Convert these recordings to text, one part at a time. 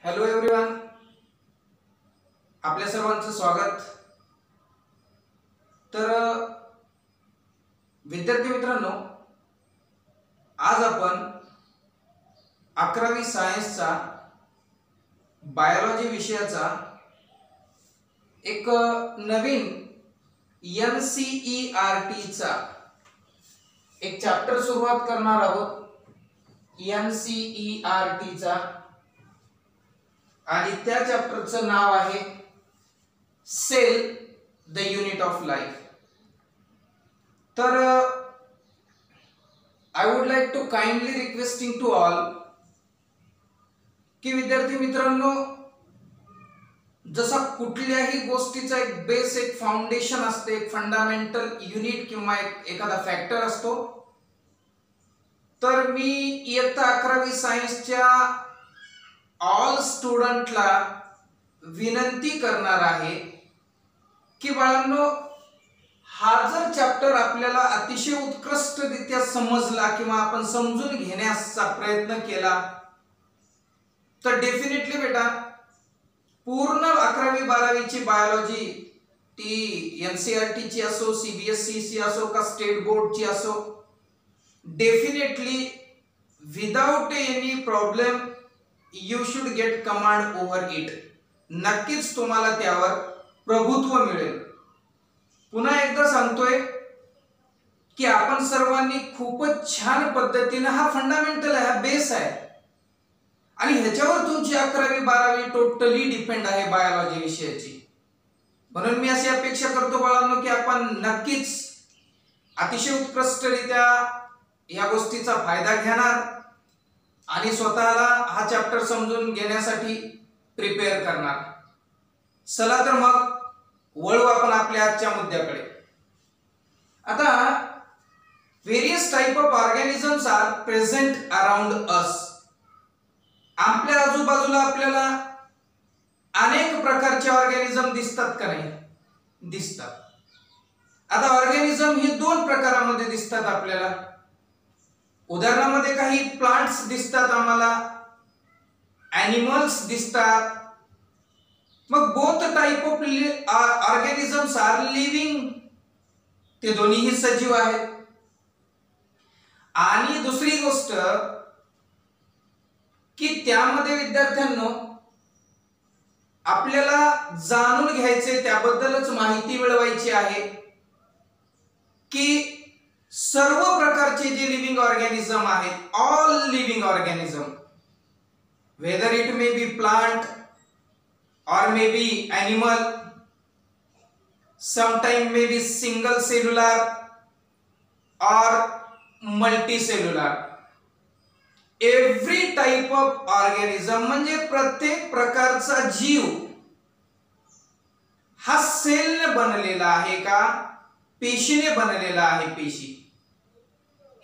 Hello everyone, आपल्या सर्वांचं स्वागत। तर विद्यार्थी मित्रांनो, आज आपण 11वी सायन्सचा बायोलॉजी विषयाचा एक नवीन NCERT चा एक चॅप्टर सुरुवात करणार आहोत। NCERT चा आणि त्या चॅप्टरचं नाव आहे cell the unit of life. तर I would like to kindly requesting to all की विद्यार्थी मित्रांनो, जसा कुठल्याही गोष्टीचा एक बेस, एक फाउंडेशन असते, एक फंडामेंटल युनिट किंवा एखादा फॅक्टर असतो, तर मी इयत्ता 11वी सायन्सच्या ऑल स्टुडंटला विनंती करणार आहे की बाळांनो, हा जर चॅप्टर आपल्याला अतिशय उत्कृष्टरित्या समजला किंवा आपण समजून घेण्याचा प्रयत्न केला तर डेफिनेटली बेटा पूर्ण 11वी 12वीची बायोलॉजी ती NCERT ची असो, CBSE ची असो का स्टेट बोर्डची असो, definitely without any problem you should get command over it. नक्कीच तुम्हाला त्यावर प्रभुत्व मिळेल। पुन्हा एकदा सांगतोय की आपण सर्वांनी खूपच छान पद्धतीने हा फंडामेंटल आहे, हा बेस आहे आणि ह्याच्यावर तुमची 11वी 12वी टोटली डिपेंड आहे बायोलॉजी विषयाची। म्हणून मी अशी अपेक्षा करतो बाळांनो की आपण नक्कीच अतिशय उत्कृष्टरित्या या गोष्टीचा फायदा घेणार आणि स्वतःला हा चॅप्टर समजून घेण्यासाठी प्रिपेअर करणार। चला तर मग वळू आपण आपल्या आजच्या मुद्द्याकडे। आता various type of organisms are present around us. आपल्या आजूबाजूला आपल्याला अनेक प्रकारचे ऑर्गॅनिझम दिसतात का नाही? दिसतात। आता ऑर्गॅनिझम ही दोन प्रकारामध्ये दिसतात आपल्याला। उदाहरणामध्ये काही प्लांट्स दिसतात आम्हाला, एनिमल्स दिसतात। मग both type of organisms are living, ते दोन्हीही सजीव आहेत। आणि दुसरी गोष्ट की त्यामध्ये विद्यार्थ्यांनो आपल्याला जाणून घ्यायचे, त्याबद्दलच माहिती मिळवायची आहे की सर्व प्रकारचे जे लिव्हिंग ऑर्गॅनिझम आहेत, all living organism, whether it may be plant or may be animal, sometime may be single cellular or multicellular, every type of organism म्हणजे प्रत्येक प्रकारचा जीव हा सेलने बनलेला आहे का पेशीने बनलेला आहे? पेशी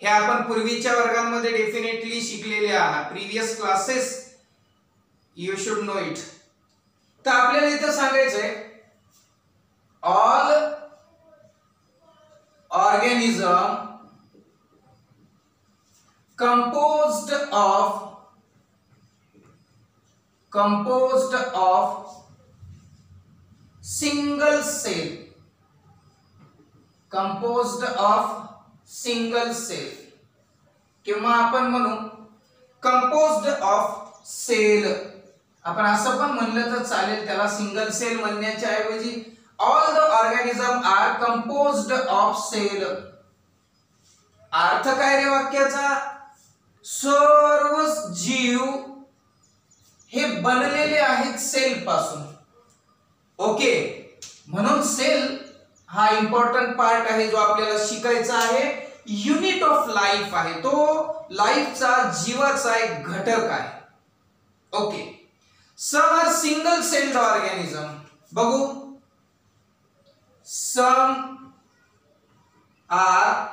हे आपण पूर्वीच्या वर्गांमध्ये डेफिनेटली शिकलेले आहात, previous classes you should know it. तर आपल्याला इथं सांगायचंय all organism composed of single cell, किंवा आपण म्हणू कंपोज्ड ऑफ सेल। आपण असं पण म्हणलं तर चालेल, त्याला सिंगल सेल म्हणण्याच्या ऐवजी all the organism are composed of cell. अर्थ काय रे वाक्याचा? सर्व जीव हे बनलेले आहेत सेल पासून। ओके, म्हणून सेल हा इम्पॉर्टंट पार्ट आहे जो आपल्याला शिकायचा आहे। युनिट ऑफ लाईफ आहे, तो लाईफचा, जीवाचा एक घटक आहे। Okay, some are single celled organism. बघू, some are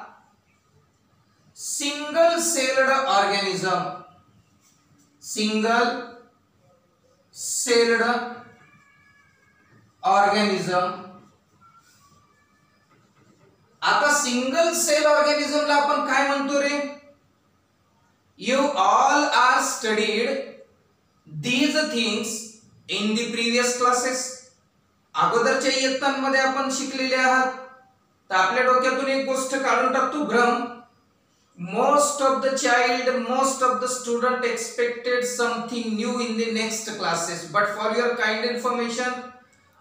single celled organism, single celled organism. आता सिंगल सेल ऑर्गॅनिझमला आपण काय म्हणतो रे? You all are studied these things in the previous classes. अगोदरच्या इयत्तांमध्ये आपण शिकलेले आहात. तर आपल्या डोक्यातून एक गोष्ट काढून टाकतो, भ्रम. Most of the child, most of the student expected something new in the next classes, but for your kind information,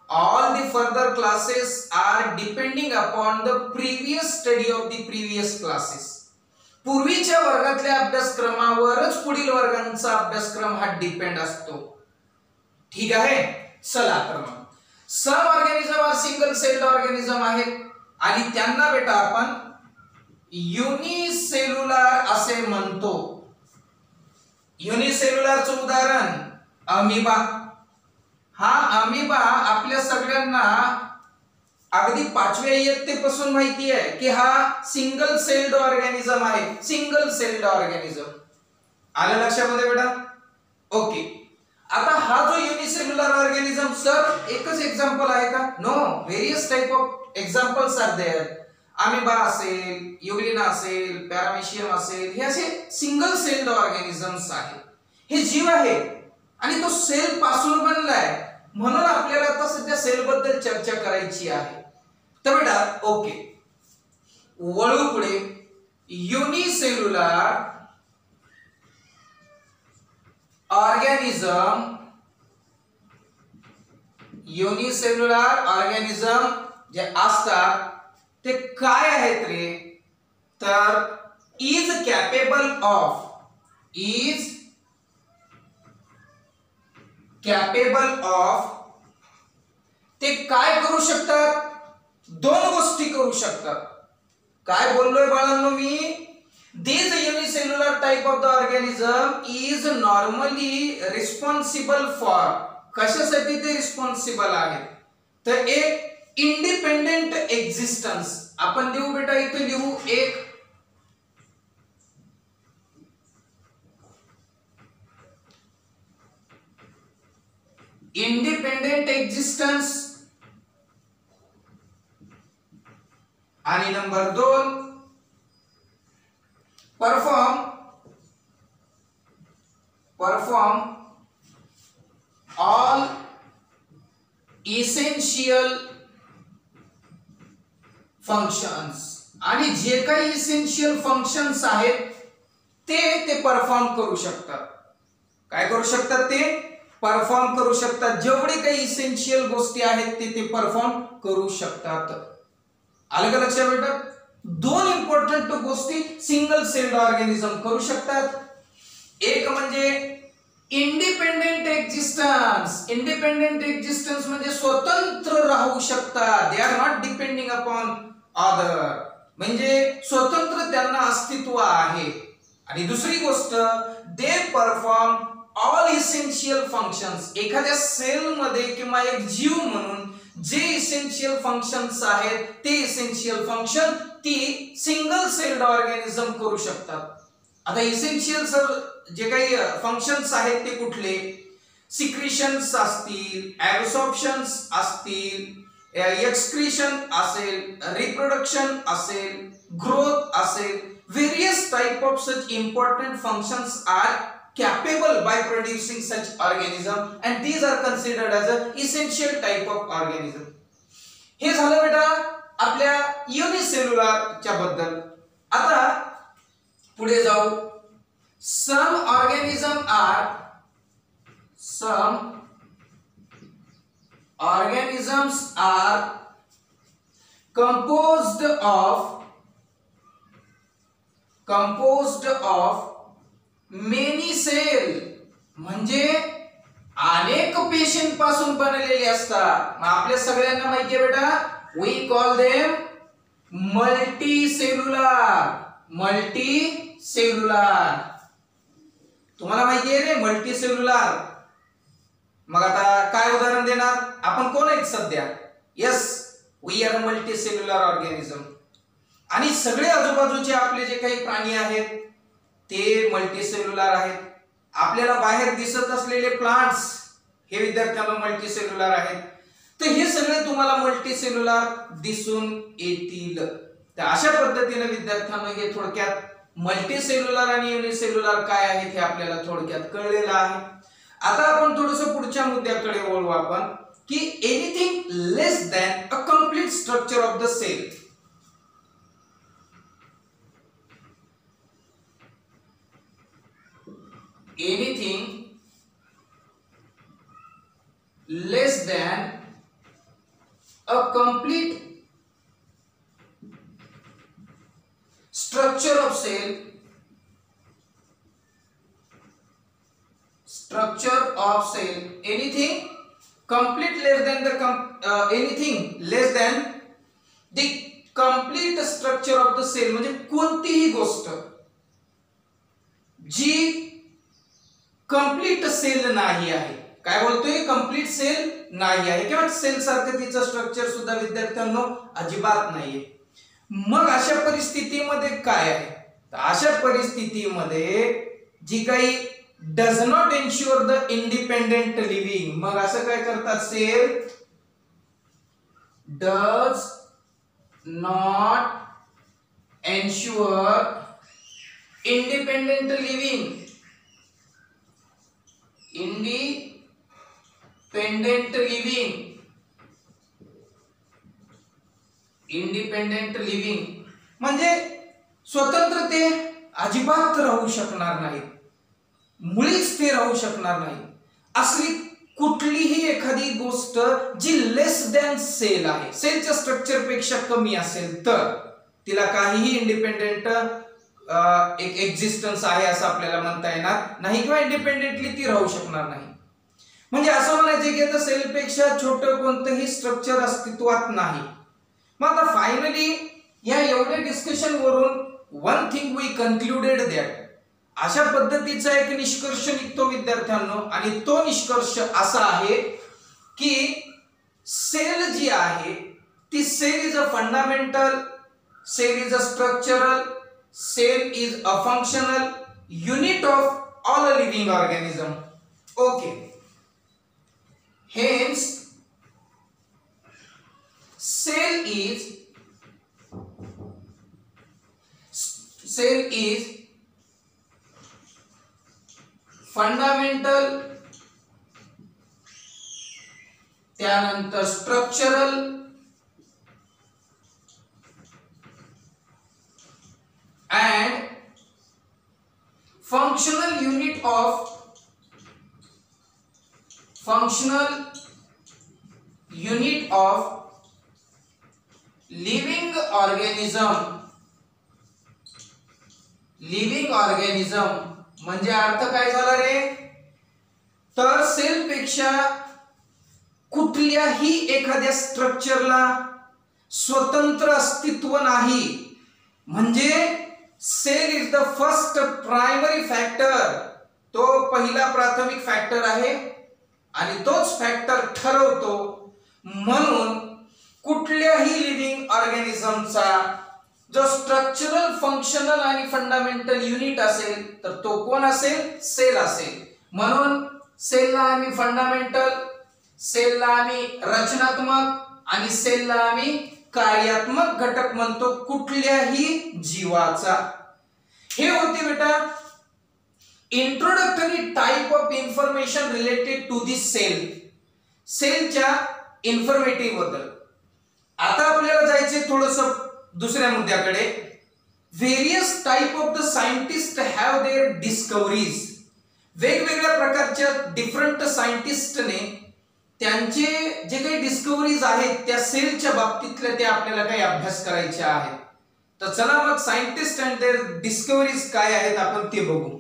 all the further classes are depending upon the previous study of the previous classes. पूर्वीच्या वर्गातल्या अभ्यासक्रमावरच पुढील वर्गांचा अभ्यासक्रम हा depend असतो. ठीक आहे. चला तर मग some organism are single celled organism आहेत आणि त्यांना बेटा आपण युनिसेल्युलर असे म्हणतो. युनिसेल्युलरचं उदाहरण अमिबा. हा अमिबा आपल्या सगळ्यांना अगदी 5व्या इयत्तेपासून माहिती आहे की हा सिंगल सेल्ड ऑर्गॅनिझम आहे. सिंगल सेल्ड ऑर्गॅनिझम आलं लक्षामध्ये बेटा? ओके. आता हा जो युनिसेल्युलर ऑर्गॅनिझम, सर एकच एक्झाम्पल आहे का? No, various type of examples are there. Amoeba असेल, युग्लिना असेल, पॅरामेशियम असेल, हे असे सिंगल सेल्ड ऑर्गॅनिझम्स आहेत. हे जीव आहे आणि तो सेल पासून बनलाय, म्हणून आपल्याला आता सध्या सेल बद्दल चर्चा करायची आहे. तर बेटा ओके, वळू पुढे. युनिसेल्युलर ऑर्गॅनिझम, युनिसेल्युलर ऑर्गॅनिझम जे असतात ते काय आहेत रे? तर is capable of, is capable of, ते काय करू शकतात? दोन गोष्टी करू शकतात. काय बोललोय बाळांनो मी? This unicellular type of the organism is normally responsible for, कशासाठी ते रिस्पॉन्सिबल आहे? तर एक इंडिपेंडेंट एक्झिस्टन्स. आपण लिहू बेटा, इथे लिहू एक इंडिपेंडेंट एक्झिस्टन्स आणि number 2 perform all essential functions. आणि जे काही इसेन्शियल फंक्शन्स आहेत ते परफॉर्म करू शकतात. काय करू शकतात? ते परफॉर्म करू शकतात. जेवढे काही इसेन्शियल गोष्टी आहेत ते परफॉर्म करू शकतात. आलं का लक्षात बेटा? दोन इम्पॉर्टंट गोष्टी सिंगल सेल्ड ऑर्गॅनिझम करू शकतात. एक म्हणजे इंडिपेंडेंट एक्झिस्टन्स. इंडिपेंडेंट एक्झिस्टन्स म्हणजे स्वतंत्र राहू शकतात. They are not depending upon other, म्हणजे स्वतंत्र त्यांना अस्तित्व आहे. आणि दुसरी गोष्ट, they perform all essential functions. एखाद्या सेल मध्ये किंवा एक जीव म्हणून जे इसेन्शियल फंक्शन्स आहेत ते इसेन्शियल फंक्शन ती सिंगल सेल्ड ऑर्गॅनिझम करू शकतात. आता इसेन्शियल जे काही फंक्शन्स आहेत ते कुठले? सिक्रिशन्स असतील, ऍब्सॉर्प्शन्स असतील, एक्सक्रीशन असेल, रिप्रोडक्शन असेल, ग्रोथ असेल. Various type of such important functions are capable by producing such organism and these are considered as a essential type of organism. हे झालं बेटा आपल्या युनिसेल्युलर च्या बद्दल. आता पुढे जाऊ. some organisms are composed of many cell, म्हणजे अनेक पेशींपासून बनलेले असतात. आपल्या सगळ्यांना माहिती आहे बेटा, we call them multicellular. Multicellular तुम्हाला माहिती आहे रे मल्टीसेल्युलर. मग आता काय उदाहरण देणार आपण? कोण आहेत सध्या? Yes, we are multicellular organism. आणि सगळे आजूबाजूचे आपले जे काही प्राणी आहेत ते मल्टीसेल्युलर आहेत. आपल्याला बाहेर दिसत असलेले प्लांट्स हे विद्यार्थ्यांना मल्टीसेल्युलर आहेत. तर हे सगळे तुम्हाला मल्टीसेल्युलर दिसून येतील. तर अशा पद्धतीने विद्यार्थ्यांना हे थोडक्यात मल्टीसेल्युलर आणि युनिसेल्युलर काय आहेत हे आपल्याला थोडक्यात कळलेलं आहे. आता आपण थोडस पुढच्या मुद्द्याकडे वळू आपण की anything less than a complete structure of the cell. Anything less than a complete structure of cell, anything complete less than the anything less than the complete structure of the cell म्हणजे कोणतीही गोष्ट जी complete sale नाही आहे. काय बोलतोय? Complete sale नाही आहे किंवा सेल सारखं तिचं स्ट्रक्चर सुद्धा विद्यार्थ्यांनो अजिबात नाहीये. मग अशा परिस्थितीमध्ये काय आहे? तर अशा परिस्थितीमध्ये जी काही does not ensure the independent living, मग असं काय करतात? Cell does not ensure independent living, independent living म्हणजे स्वतंत्र ते अजिबात राहू शकणार नाहीत, मुळीच ते राहू शकणार नाही. असली कुठलीही एखादी गोष्ट जी लेस दॅन सेल आहे, सेलच्या स्ट्रक्चर पेक्षा कमी असेल तर तिला काहीही इंडिपेंडेंट एक एक्झिस्टन्स आहे असं आपल्याला म्हणता येणार नाही किंवा इंडिपेंडेंटली ती राहू शकणार नाही. म्हणजे असं म्हणायचं की आता सेल पेक्षा छोटं कोणतंही स्ट्रक्चर अस्तित्वात नाही. मग आता फायनली या एवढ्या डिस्कशन वरून one thing we concluded that, अशा पद्धतीचा एक निष्कर्ष निघतो विद्यार्थ्यांनो, आणि तो निष्कर्ष असा आहे की सेल जी आहे ती cell is a fundamental, cell is a structural, cell is a functional unit of all a living organism. Okay, hence cell is fundamental, त्यानंतर structural and functional unit of living organism. म्हणजे अर्थ काय झाला रे? तर sale पेक्षा कुठल्याही एखाद्या स्ट्रक्चरला स्वतंत्र अस्तित्व नाही. म्हणजे cell is the first primary factor, तो पहिला प्राथमिक फॅक्टर आहे आणि तोच फॅक्टर ठरवतो. म्हणून कुठल्याही लिव्हिंग ऑर्गॅनिझमचा जो स्ट्रक्चरल, फंक्शनल आणि फंडामेंटल युनिट असेल तर तो कोण असेल? सेल असेल. म्हणून सेलला आम्ही फंडामेंटल, सेलला आम्ही रचनात्मक आणि सेलला आम्ही कार्यात्मक घटक म्हणतो कुठल्याही जीवाचा. हे होते बेटा introductory type of information related to the cell, सेलच्या इन्फॉर्मेटिव्ह बद्दल. आता आपल्याला जायचे थोडस दुसऱ्या मुद्द्याकडे. Various type of the scientist have their discoveries. वेगवेगळ्या प्रकारच्या डिफरंट सायंटिस्टने त्यांचे जे काही डिस्कव्हरीज आहेत त्या सेलच्या बाबतीतल्या ते आपल्याला काही अभ्यास करायचे आहेत. तर चला मग सायंटिस्ट अँड देअर डिस्कव्हरीज काय आहेत आपण ते बघू.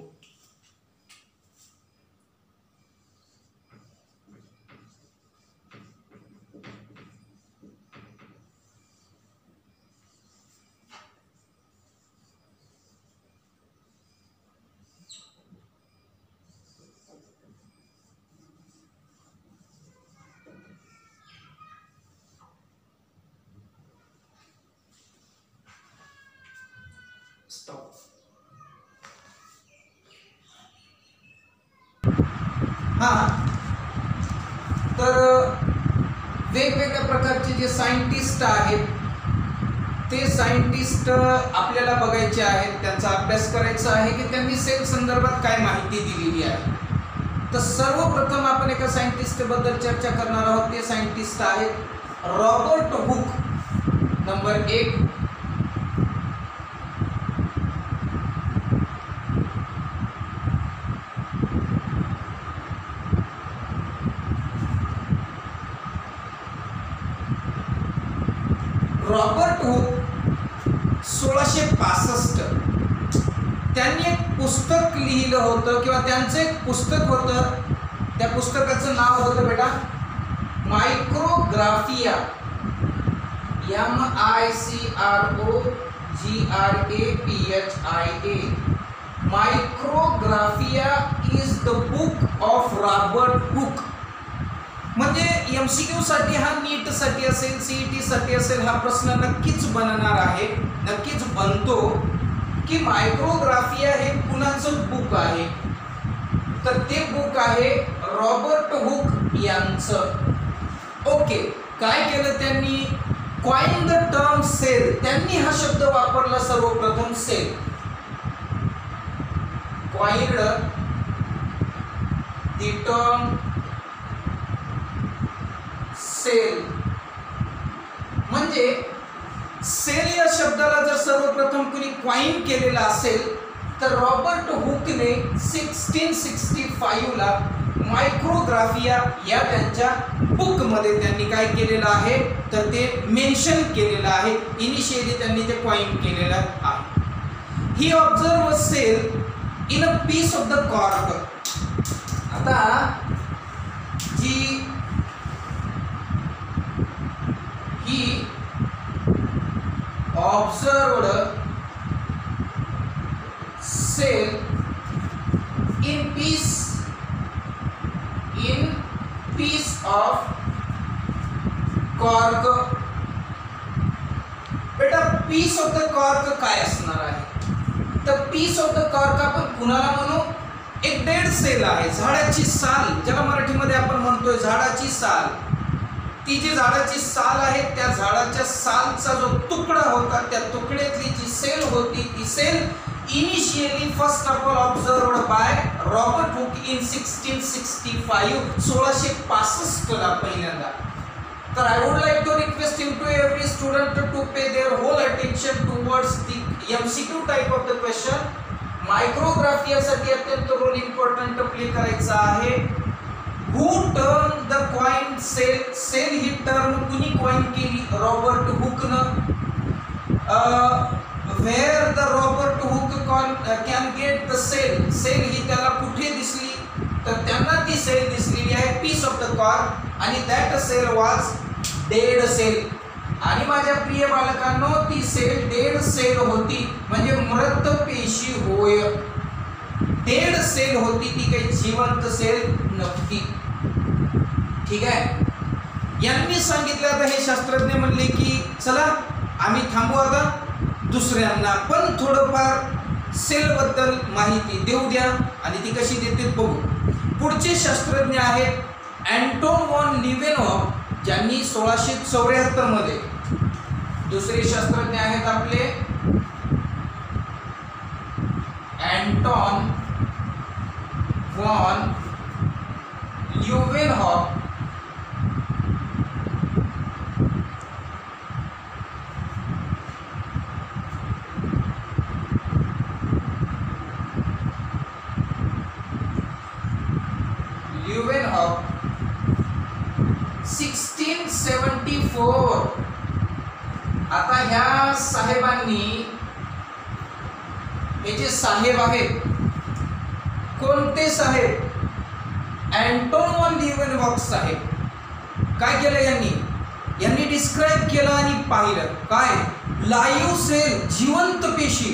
तर वेगवेगळ्या प्रकारचे जे सायंटिस्ट आहेत ते सायंटिस्ट आपल्याला बघायचे आहेत, त्यांचा अभ्यास करायचा आहे की त्यांनी सेल संदर्भात काय माहिती दिलेली आहे. तर सर्वप्रथम आपण एका सायंटिस्ट बद्दल चर्चा करणार आहोत. ते सायंटिस्ट आहेत Robert Hooke. Number 1. Robert Hooke 1665 त्यांनी एक पुस्तक लिहिलं होतं किंवा त्यांचं एक पुस्तक होतं. त्या पुस्तकाचं नाव होतं बेटा micrographia. MICROGRAPHIA. Micrographia is the book of Robert Hooke. म्हणजे MCQ साठी हा नीट साठी असेल, CET साठी असेल, हा प्रश्न नक्कीच बनणार आहे, नक्कीच बनतो की मायक्रोग्राफिया हे कुणाचं बुक आहे. तर ते बुक आहे रॉबर्ट हुक यांचं. ओके, काय केलं त्यांनी? Coin the term cell. त्यांनी हा शब्द वापरला सर्वप्रथम, cell. Coined the term cell. म्हणजे सेल या शब्दाला जर सर्वप्रथम कुणी कॉइन केलेला असेल तर रॉबर्ट हुकने 1665 ला मायक्रोग्राफिया या त्यांच्या बुक मध्ये त्यांनी काय केलेलं आहे तर ते मेन्शन केलेलं आहे. इनिशियली त्यांनी ते कॉइन केलेलं आहे. ही observe cell in a piece of the cork. आता जी ही observed cell in piece of cork. बेटा पीस ऑफ द कॉर्क काय असणार आहे? तर पीस ऑफ द कॉर्क आपण कुणाला म्हणू? एक डेड सेल आहे, झाडाची साल, ज्याला मराठीमध्ये आपण म्हणतोय झाडाची साल. ती जी झाडाची साल आहे त्या झाडाच्या सालचा जो तुकडा होता त्या तुकड्यातली जी सेल होती ती cell initially first of all observed by Robert Hooke in 1665. 1665 ला पहिल्यांदा. तर I would like to request to every student to pay their whole attention towards the MCQ type of the question. मायक्रोग्राफियासाठी अत्यंत role important play करायचा आहे. Who turned the coin cell? Cell ही term कुणी coin केली? Robert हुकनं. Where the Robert Hooke can get the cell? Cell ही त्याला कुठे दिसली? तर त्यांना ती सेल दिसलेली आहे पीस ऑफ द कॉर्क आणि that cell was dead cell. आणि माझ्या प्रिय बालकांनो ती सेल डेड सेल होती, म्हणजे मृत पेशी होय. डेड सेल होती, ती काही जिवंत सेल नव्हती. ठीक आहे. यांनी सांगितलं. आता हे शास्त्रज्ञ म्हणले की चला आम्ही थांबू, आता दुसऱ्यांना पण थोडंफार सेल बद्दल माहिती देऊ द्या आणि ती कशी देते बघू. पुढचे शास्त्रज्ञ आहेत अँटोन वॉन लिव्हेनहॉफ, ज्यांनी 1674 मध्ये. दुसरे शास्त्रज्ञ आहेत आपले अँटोन वॉन लिव्हेनहॉफ. लिव्हेनहॉफ 1674. आता ह्या साहेबांनी, हे जे साहेब आहेत, कोणते साहेब? अँटोन वॉन लिव्हेनहॉफ साहेब. काय केलं यांनी डिस्क्राइब केलं आणि पाहिलं काय? लाईव्ह सेल, जिवंत पेशी.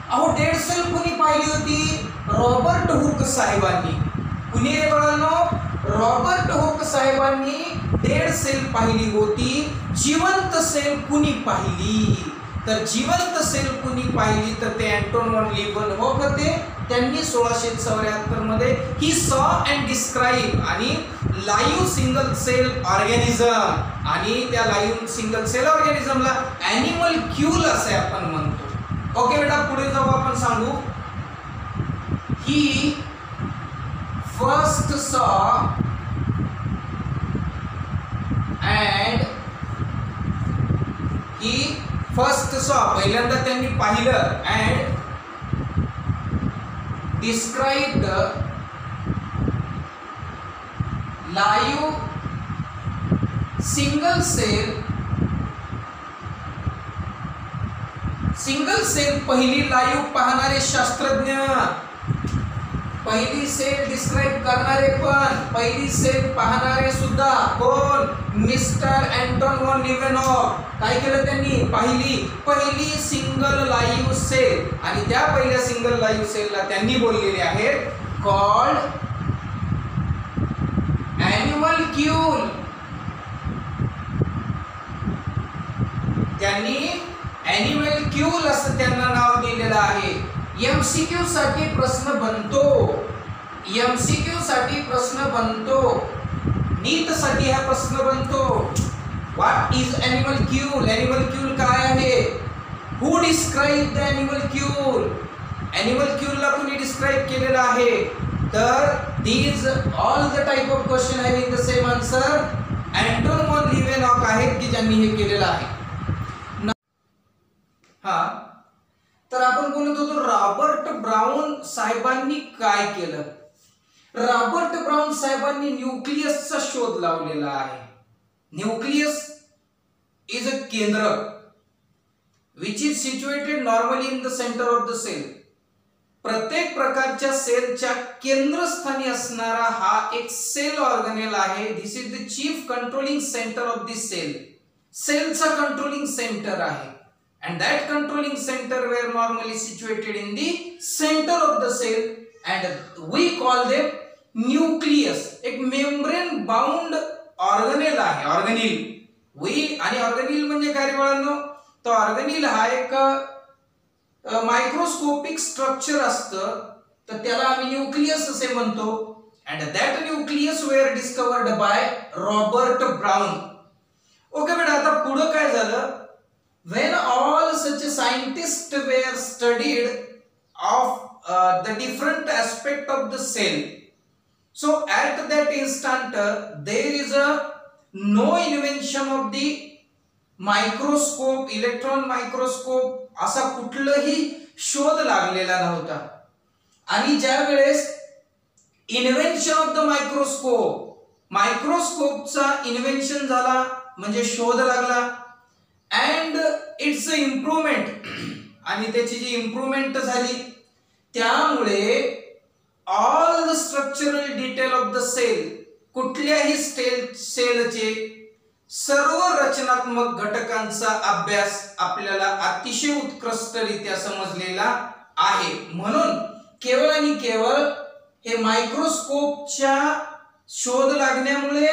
अहो डेड सेल कोणी पाहिली होती? रॉबर्ट हुक साहेबांनी. कुणी रे बाळांनो? रॉबर्ट हुक साहेबांनी डेड सेल पाहिली होती. जिवंत सेल कुणी पाहिली? तर जिवंत सेल कुणी पाहिली तर ते अँटोन वॉन लिव्हेनहॉफ होते. त्यांनी 1674 मध्ये ही सॉ अँड डिस्क्राइब आणि लाईव्ह सिंगल सेल ऑर्गॅनिझम, आणि त्या live single cell ऑर्गॅनिझमला animal Kiul असे आपण म्हणतो. ओके बेटा, पुढे जाऊ आपण सांगू. ही first saw and he first saw पहिल्यांदा त्यांनी पाहिलं and described live single cell पहिली लाईव्ह पाहणारे शास्त्रज्ञ, पहिली सेल डिस्क्राइब करणारे पण पहिली सेल पाहणारे सुद्धा कोण? Mister Anton van Leeuwenhoek. काय केलं त्यांनी? पहिली सिंगल लाईव्ह सेल, आणि त्या पहिल्या सिंगल लाईव्ह सेलला त्यांनी बोललेले आहेत कॉल्ड ॲनिमल्क्यूल. त्यांनी ॲनिमल्क्यूल असं त्यांना नाव दिलेलं आहे. एमसीक्यू साठी प्रश्न बनतो, नीट साठी हा प्रश्न बनतो. What is ॲनिमल्क्यूल? ॲनिमल्क्यूल काय आहे? हु डिस्क्राइब द ॲनिमल्क्यूल? ॲनिमल्क्यूलला कोणी डिस्क्राइब केलेलं आहे? तर these all the type of question having the same answer Anton van Leeuwenhoek आहेत की ज्यांनी हे केलेलं आहे. हा, तर आपण बोलत होतो रॉबर्ट ब्राउन साहेबांनी काय केलं. रॉबर्ट ब्राउन साहेबांनी न्यूक्लियसचा शोध लावलेला आहे. न्यूक्लियस इज अ केंद्र which is situated normally in the center of the cell. प्रत्येक प्रकारच्या सेलच्या केंद्रस्थानी असणारा हा एक सेल ऑर्गनेल आहे. This is the chief controlling centre of this cell. सेलचा कंट्रोलिंग सेंटर आहे. And that controlling center were normally situated in the center of the cell and we call them nucleus. एक membrane bound organelle आहे. Organelle आणि organelle म्हणजे काय रे बाळांनो? तो organelle हा एक मायक्रोस्कोपिक स्ट्रक्चर असतं, तर त्याला आम्ही न्यूक्लियस असे म्हणतो. and that nucleus were discovered by Robert brown. Okay बेटा, आता पुढे काय झालं? When all such scientists were studied of the different aspect of the cell, so at that instant there is no invention of the microscope, electron microscope, असा कुठलाही शोध लागलेला नव्हता. आणि ज्या वेळेस इन्व्हेन्शन ऑफ द मायक्रोस्कोपचा इन्व्हेन्शन झाला म्हणजे शोध लागला, and its improvement, आणि त्याची जी इम्प्रूव्हमेंट झाली त्यामुळे all the structural detail of the cell, कुठल्याही सेलचे सर्व रचनात्मक घटकांचा अभ्यास आपल्याला अतिशय उत्कृष्टरित्या समजलेला आहे. म्हणून केवळ आणि केवळ हे मायक्रोस्कोपच्या शोध लागण्यामुळे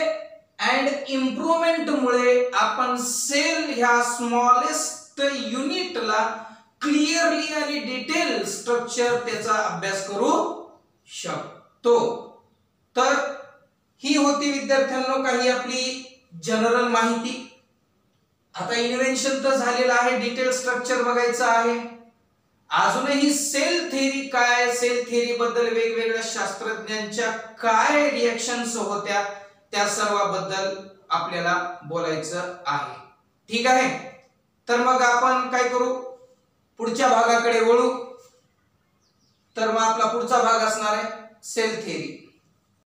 अँड इम्प्रूव्हमेंट मुळे आपण सेल ह्या स्मॉलेस्ट युनिटला क्लिअरली आणि डिटेल स्ट्रक्चर त्याचा अभ्यास करू शकतो. तर ही होती विद्यार्थ्यांनो काही आपली जनरल माहिती. आता इन्व्हेन्शन तर झालेलं आहे, डिटेल स्ट्रक्चर बघायचं आहे. अजूनही सेल थेअरी काय, सेल थेअरी बद्दल वेगवेगळ्या शास्त्रज्ञांच्या काय रिएक्शन्स होत्या त्या सर्वाबद्दल आपल्याला बोलायचं आहे. ठीक आहे, तर मग आपण काय करू? पुढच्या भागाकडे वळू. तर मग आपला पुढचा भाग असणार आहे सेल थेअरी.